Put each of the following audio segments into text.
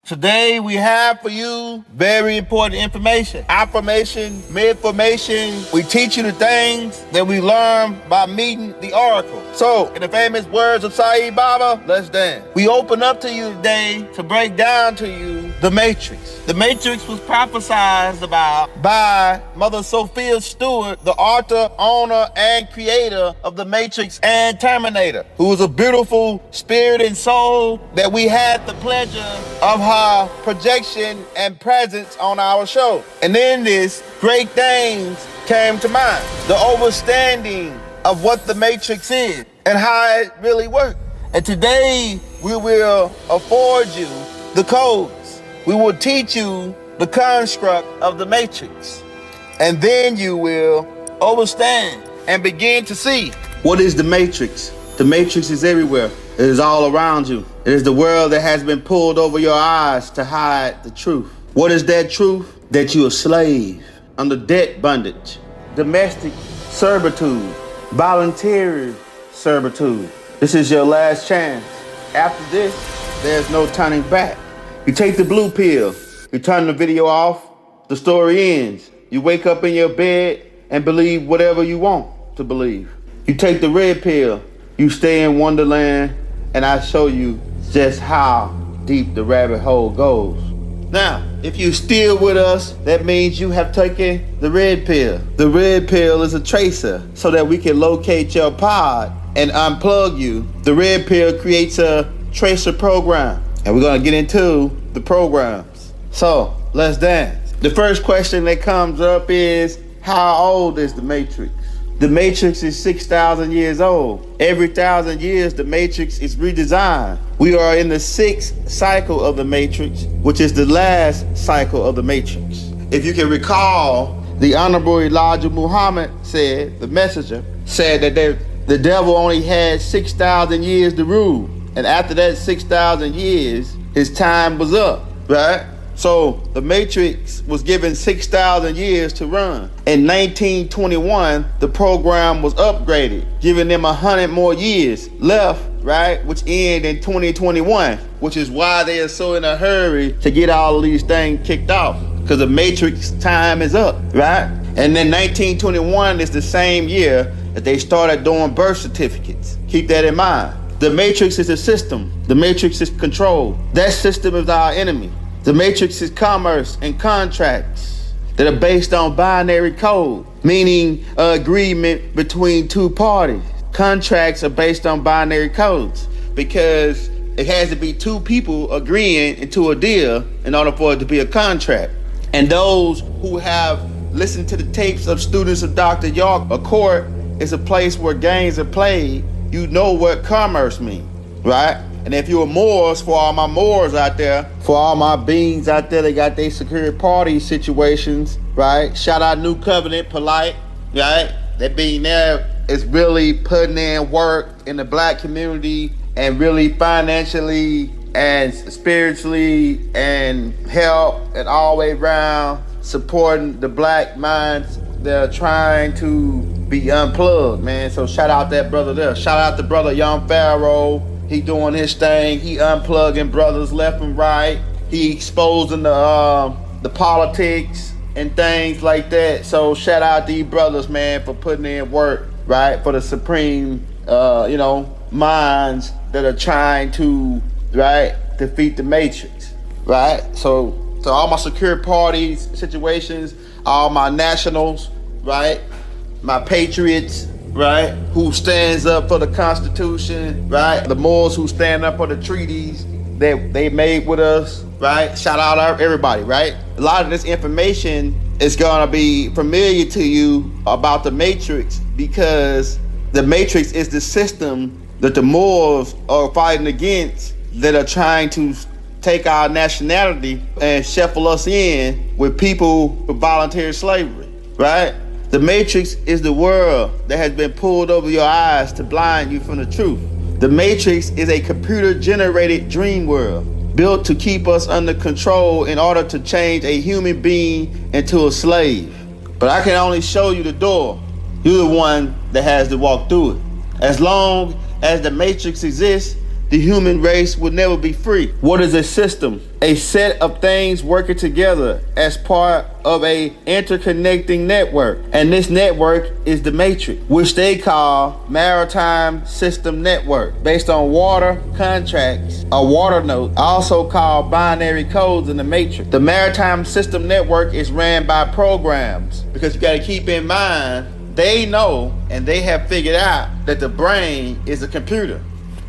Today we have for you very important information. Affirmation, mid-formation. We teach you the things that we learn by meeting the oracle. So, in the famous words of Saeed Baba, let's dance. We open up to you today to break down to you the Matrix. The Matrix was prophesied about by Mother Sophia Stewart, the author, owner, and creator of the Matrix and Terminator, who was a beautiful spirit and soul that we had the pleasure of her projection and presence on our show. And in this, great things came to mind. The understanding of what the Matrix is and how it really works. And today, we will afford you the codes. We will teach you the construct of the Matrix. And then you will understand and begin to see what is the Matrix. The Matrix is everywhere. It is all around you. It is the world that has been pulled over your eyes to hide the truth. What is that truth? That you're a slave under debt bondage, domestic servitude, voluntary servitude. This is your last chance. After this, there's no turning back. You take the blue pill, you turn the video off, the story ends. You wake up in your bed and believe whatever you want to believe. You take the red pill, you stay in Wonderland, and I show you just how deep the rabbit hole goes. Now, if you're still with us, that means you have taken the red pill. The red pill is a tracer so that we can locate your pod and unplug you. The red pill creates a tracer program, and we're gonna get into the programs. So, let's dance. The first question that comes up is, how old is the Matrix? The Matrix is 6,000 years old. Every 1,000 years, the Matrix is redesigned. We are in the 6th cycle of the Matrix, which is the last cycle of the Matrix. If you can recall, the Honorable Elijah Muhammad said, the messenger, said that the devil only had 6,000 years to rule. And after that 6,000 years, his time was up, right? So the Matrix was given 6,000 years to run. In 1921, the program was upgraded, giving them 100 more years left, right? Which end in 2021, which is why they are so in a hurry to get all of these things kicked off, because the Matrix time is up, right? And then 1921 is the same year that they started doing birth certificates. Keep that in mind. The Matrix is a system. The Matrix is control. That system is our enemy. The Matrix is commerce and contracts that are based on binary code, meaning agreement between two parties. Contracts are based on binary codes because it has to be two people agreeing into a deal in order for it to be a contract. And those who have listened to the tapes of students of Dr. York, a court is a place where games are played. You know what commerce means, right? And if you're Moors, for all my Moors out there, for all my beings out there, they got their security party situations, right? Shout out New Covenant, Polite, right? That being there is really putting in work in the black community and really financially and spiritually and help and all the way around supporting the black minds that are trying to be unplugged, man. So shout out that brother there. Shout out the brother Young Pharaoh. He doing his thing. He unplugging brothers left and right. He exposing the politics and things like that. So shout out these brothers, man, for putting in work, right? For the supreme, minds that are trying to, right, defeat the Matrix, right? So all my secure parties, situations, all my nationals, right? My patriots, right, who stands up for the Constitution, right? The Moors who stand up for the treaties that they made with us, right? Shout out everybody, right? A lot of this information is gonna be familiar to you about the Matrix because the Matrix is the system that the Moors are fighting against, that are trying to take our nationality and shuffle us in with people with voluntary slavery, right? The Matrix is the world that has been pulled over your eyes to blind you from the truth. The Matrix is a computer-generated dream world built to keep us under control in order to change a human being into a slave. But I can only show you the door. You're the one that has to walk through it. As long as the Matrix exists, the human race will never be free. What is a system? A set of things working together as part of a interconnecting network. And this network is the matrix, which they call maritime system network, based on water contracts, a water node, also called binary codes in the matrix. The maritime system network is ran by programs, because you got to keep in mind, they know and they have figured out that the brain is a computer,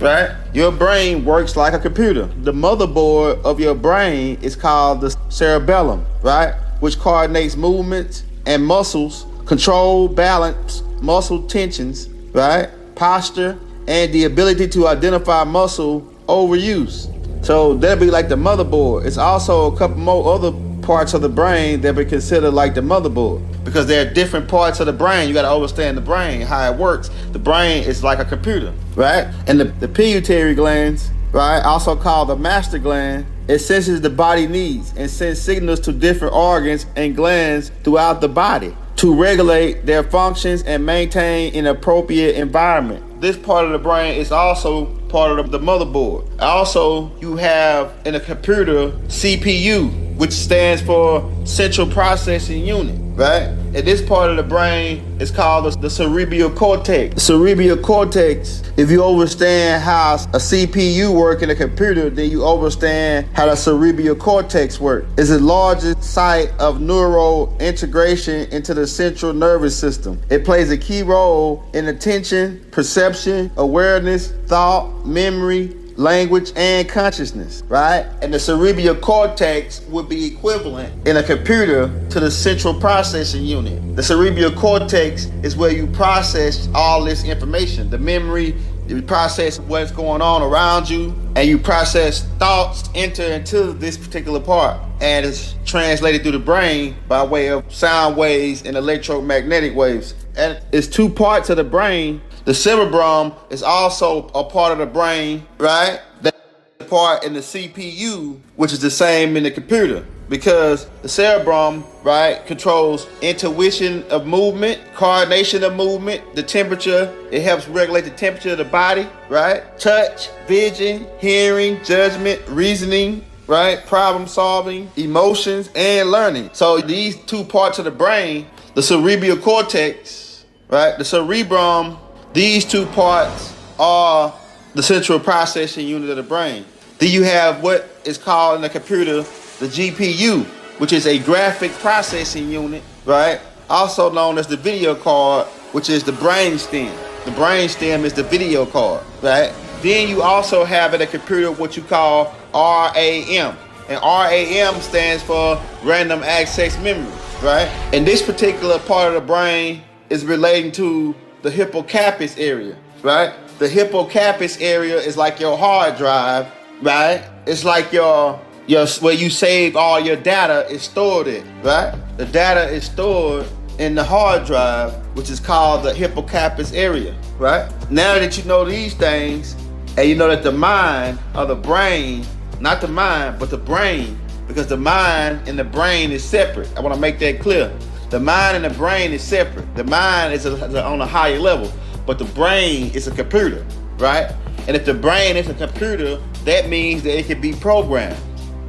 right? Your brain works like a computer. The motherboard of your brain is called the cerebellum, right? Which coordinates movements and muscles, control, balance, muscle tensions, right? Posture, and the ability to identify muscle overuse. So that'll be like the motherboard. It's also a couple more other parts of the brain that we consider like the motherboard, because there are different parts of the brain. You got to understand the brain, how it works. The brain is like a computer, right? And the pituitary glands, right, also called the master gland, it senses the body needs and sends signals to different organs and glands throughout the body to regulate their functions and maintain an appropriate environment. This part of the brain is also part of the motherboard. Also, you have in a computer CPU, which stands for Central Processing Unit, right? And this part of the brain is called the cerebral cortex. The cerebral cortex, if you understand how a CPU works in a computer, then you understand how the cerebral cortex works. It's the largest site of neural integration into the central nervous system. It plays a key role in attention, perception, awareness, thought, memory, language, and consciousness, right? And the cerebral cortex would be equivalent in a computer to the central processing unit. The cerebral cortex is where you process all this information, the memory, you process what's going on around you, and you process thoughts enter into this particular part, and it's translated through the brain by way of sound waves and electromagnetic waves. And it's two parts of the brain. The cerebrum is also a part of the brain, right? That part in the CPU, which is the same in the computer, because the cerebrum, right, controls intuition of movement, coordination of movement, the temperature. It helps regulate the temperature of the body, right? Touch, vision, hearing, judgment, reasoning, right? Problem solving, emotions, and learning. So these two parts of the brain, the cerebral cortex, right, the cerebrum, these two parts are the central processing unit of the brain. Then you have what is called in the computer the GPU, which is a graphic processing unit, right? Also known as the video card, which is the brain stem. The brain stem is the video card, right? Then you also have in a computer what you call RAM. And RAM stands for random access memory, right? And this particular part of the brain is relating to the hippocampus area, right? The hippocampus area is like your hard drive, right? It's like your where you save all your data is stored in, right? The data is stored in the hard drive, which is called the hippocampus area, right? Now that you know these things, and you know that the mind or the brain, not the mind, but the brain, because the mind and the brain is separate. I want to make that clear. The mind and the brain is separate. The mind is on a higher level, but the brain is a computer, right? And if the brain is a computer, that means that it can be programmed,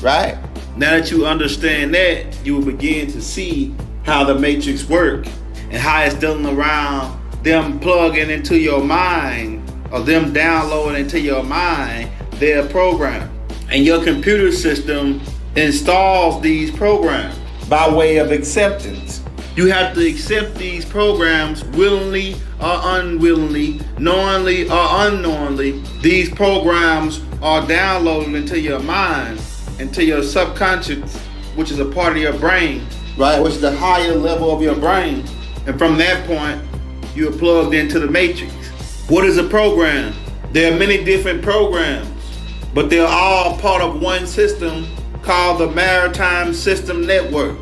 right? Now that you understand that, you will begin to see how the matrix works and how it's dealing around them plugging into your mind or them downloading into your mind their program. And your computer system installs these programs by way of acceptance. You have to accept these programs willingly or unwillingly, knowingly or unknowingly. These programs are downloaded into your mind, into your subconscious, which is a part of your brain, right? Which is the higher level of your brain. And from that point, you are plugged into the matrix. What is a program? There are many different programs, but they're all part of one system called the Maritime System Network.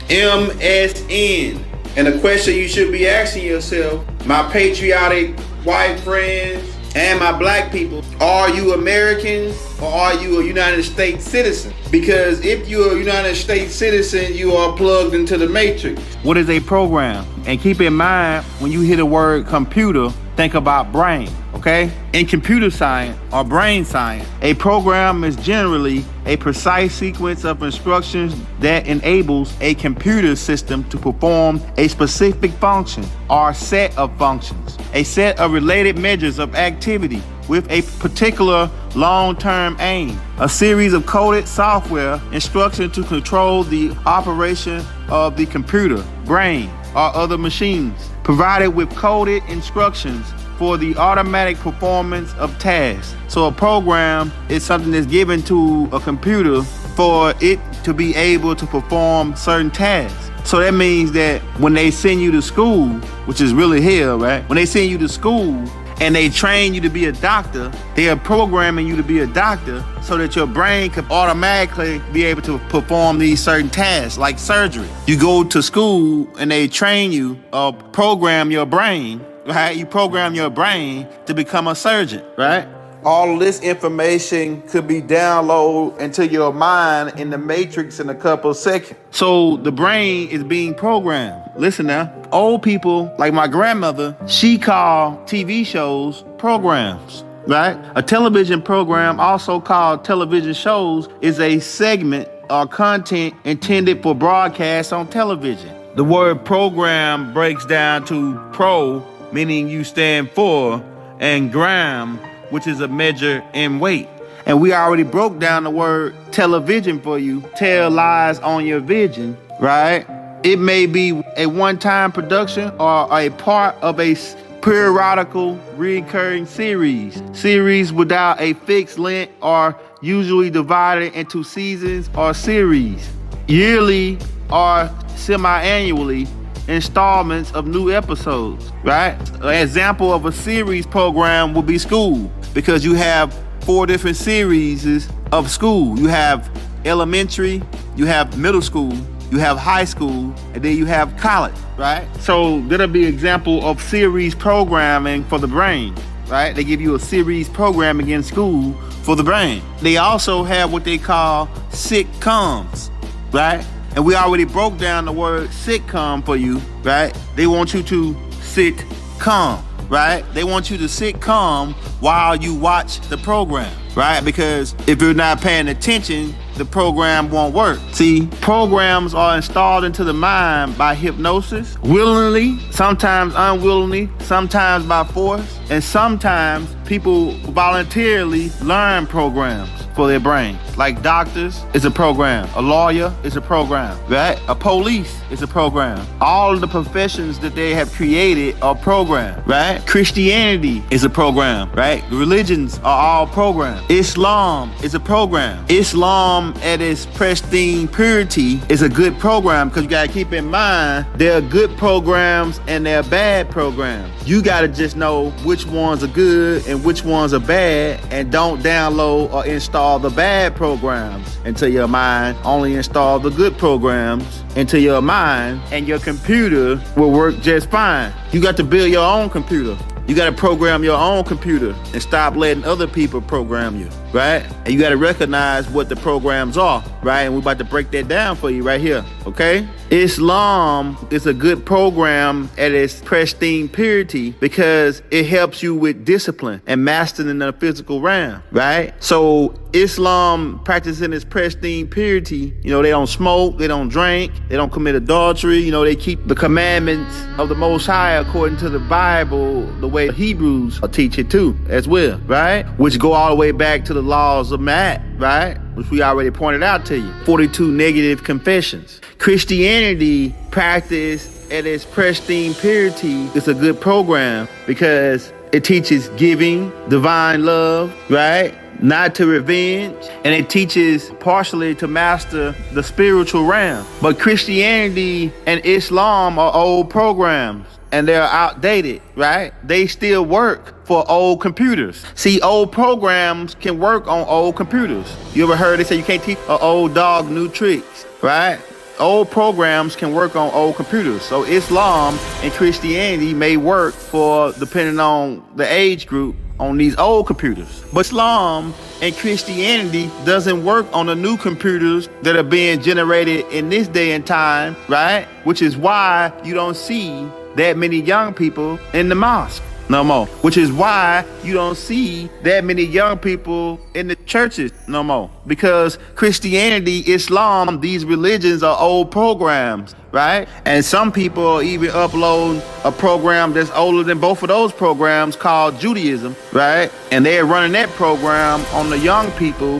MSN. And the question you should be asking yourself, my patriotic white friends and my black people, are you American or are you a United States citizen? Because if you're a United States citizen, you are plugged into the matrix. What is a program? And keep in mind, when you hear the word computer, think about brain. okay? In computer science or brain science, a program is generally a precise sequence of instructions that enables a computer system to perform a specific function or set of functions, a set of related measures of activity with a particular long-term aim, a series of coded software instructions to control the operation of the computer, brain, or other machines, provided with coded instructions for the automatic performance of tasks. So a program is something that's given to a computer for it to be able to perform certain tasks. So that means that when they send you to school, which is really hell, right? When they send you to school and they train you to be a doctor, they are programming you to be a doctor so that your brain could automatically be able to perform these certain tasks like surgery. You go to school and they train you or program your brain, right? You program your brain to become a surgeon, right? All of this information could be downloaded into your mind in the matrix in a couple of seconds. So the brain is being programmed. Listen now, old people like my grandmother, she called TV shows programs, right? A television program, also called television shows, is a segment or content intended for broadcast on television. The word program breaks down to pro, meaning you stand for, and gram, which is a measure in weight. And we already broke down the word television for you. Tell lies on your vision, right? It may be a one-time production or a part of a periodical recurring series. Series without a fixed length are usually divided into seasons or series. Yearly or semi-annually installments of new episodes, right? An example of a series program would be school, because you have 4 different series of school. You have elementary, you have middle school, you have high school, and then you have college, right? So that'll be an example of series programming for the brain, right? They give you a series programming in school for the brain. They also have what they call sitcoms, right? And we already broke down the word sitcom for you, right? They want you to sit calm, right? They want you to sit calm while you watch the program, right? Because if you're not paying attention, the program won't work. See, programs are installed into the mind by hypnosis, willingly, sometimes unwillingly, sometimes by force, and sometimes people voluntarily learn programs for their brain. Like doctors is a program, a lawyer is a program, right? A police is a program. All of the professions that they have created are programs, right? Christianity is a program, right? Religions are all programs. Islam is a program. Islam at its pristine purity is a good program, because you gotta keep in mind there are good programs and there are bad programs. You gotta just know which ones are good and which ones are bad, and don't download or install the bad programs into your mind. Only install the good programs into your mind, and your computer will work just fine. You got to build your own computer. You got to program your own computer and stop letting other people program you, right? And you got to recognize what the programs are, right? And we're about to break that down for you right here, okay? Islam is a good program at its pristine purity because it helps you with discipline and mastering the physical realm, right? So Islam practicing its pristine purity, you know, they don't smoke, they don't drink, they don't commit adultery, you know, they keep the commandments of the Most High according to the Bible, the way the Hebrews teach it too, as well, right? Which go all the way back to the laws of Maat, right? Which we already pointed out to you. 42 negative confessions. Christianity practiced at its pristine purity is a good program because it teaches giving, divine love, right? Not to revenge, and it teaches partially to master the spiritual realm. But Christianity and Islam are old programs, and they're outdated, right? They still work for old computers. See, old programs can work on old computers. You ever heard they say you can't teach an old dog new tricks, right? Old programs can work on old computers. So Islam and Christianity may work for, depending on the age group, on these old computers. But Islam and Christianity doesn't work on the new computers that are being generated in this day and time, right? Which is why you don't see that many young people in the mosque, no more. Which is why you don't see that many young people in the churches no more. Because Christianity, Islam, these religions are old programs, right? And some people even upload a program that's older than both of those programs called Judaism, right? And they're running that program on the young people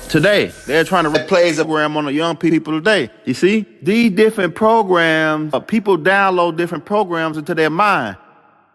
today. They're trying to replace the program on the young people today. You see? These different programs, people download different programs into their mind.